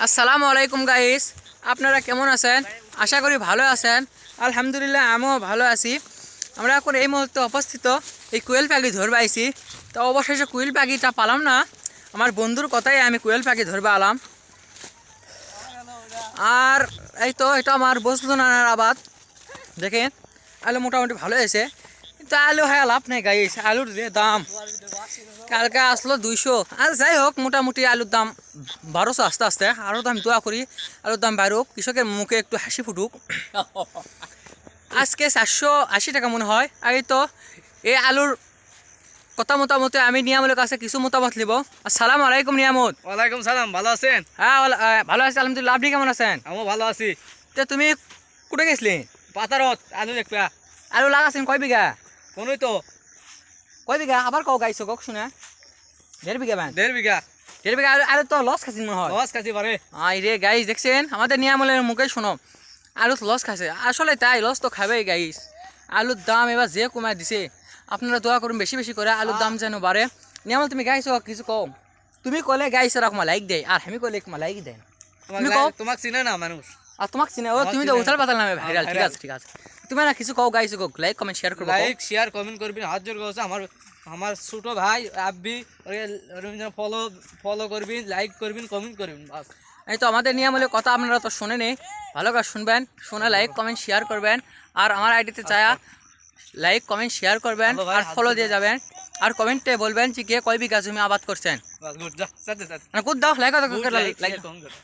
আসসালামু আলাইকুম গাইস, আপনারা কেমন আছেন? আশা করি ভালো আছেন। আলহামদুলিল্লাহ আমিও ভালো আছি। আমরা এখন এই মুহূর্তে অবস্থিত এই কোয়েল পাখি ধরবে আইছি। তো অবশেষে কোয়েল পাখিটা পালাম না, আমার বন্ধুর কথাই আমি কোয়েল পাখি ধরবে আলাম। আর এই তো এটা আমার বস্তুনার আবাদ, দেখেন আলু মোটামুটি ভালো হয়েছে, কিন্তু আলু হয় লাভ নেই গাইস। আলুর যে দাম কালকে আসলো 200, আর যাই হোক মোটামুটি আলুর দাম 1200 আস্তে আস্তে। আরও দাম দোয়া করি আলুর দাম বাড়ুক, কৃষকের মুখে একটু হাসি ফুটুক। আজকে 480 টাকা মনে হয়। আর এই তো এই আলুর কথা মোটামুটি আমি নিয়ামলের কাছে কিছু মতামত নিব। আসসালামু আলাইকুম নিয়ামত। ওয়ালাইকুম সালাম, ভালো আছেন? হ্যাঁ ভালো আছি আলহামদুলিল্লাহ, আপনি কেমন আছেন? আমিও ভালো আছি। তো তুমি কোথায় গেছিলি? পাতারত আলু দেখবা। আলু লাগাছেন কয় বিঘা? কোনই তো কয় বিঘা আবার কও গাইছো কক শুনে? 1.5 বিঘা মান? 1.5 বিঘা 1.5 বিঘা আলু তো লস খাচ্ছেন মনে হয়। লস কাছি পারে। আই রে গাইস, দেখছেন আমাদের নিয়ামলের মুখে শোনো আলু লস খাচ্ছে। আসলে তাই লস তো খাবেই গাইস। আলুর দাম এবার যে কমায় দিছে, আপনারা দোয়া করুন বেশি বেশি করে আলুর দাম যেন বাড়ে। নিয়ামল তুমি গাইছো কিছু কও? তুমি কলে গাইছ এরকম লাইক দেয়, আর আমি কলে লাইক দেয় না। তুমি কও, তোমাক চিনে না মানুষ। আর তোমাকে চিনে ও, তুমি তো উথাল পাতাল নামে ভাইরাল। ঠিক আছে ঠিক আছে, তুমি না কিছু কও গাইছো কও, লাইক কমেন্ট শেয়ার করবে। লাইক শেয়ার কমেন্ট করবেন, হাত জোর করছে। আমার ছোট ভাই আব্বি ফলো ফলো করবেন, লাইক করবেন, কমেন্ট করবেন, বাস। এই তো আমাদের নিয়মলে কথা আপনারা তো শুনেনি, ভালো করে শুনবেন, শুনে লাইক কমেন্ট শেয়ার করবেন। আর আমার আইডিতে চায়া লাইক কমেন্ট শেয়ার করবেন আর ফলো দিয়ে যাবেন। আর কমেন্টে বলবেন যে কে কয় বিঘা জমি আবাদ করছেন। বাস গুড, যা সাথে সাথে মানে কুদ দাও লাইক লাইক কমেন্ট করো।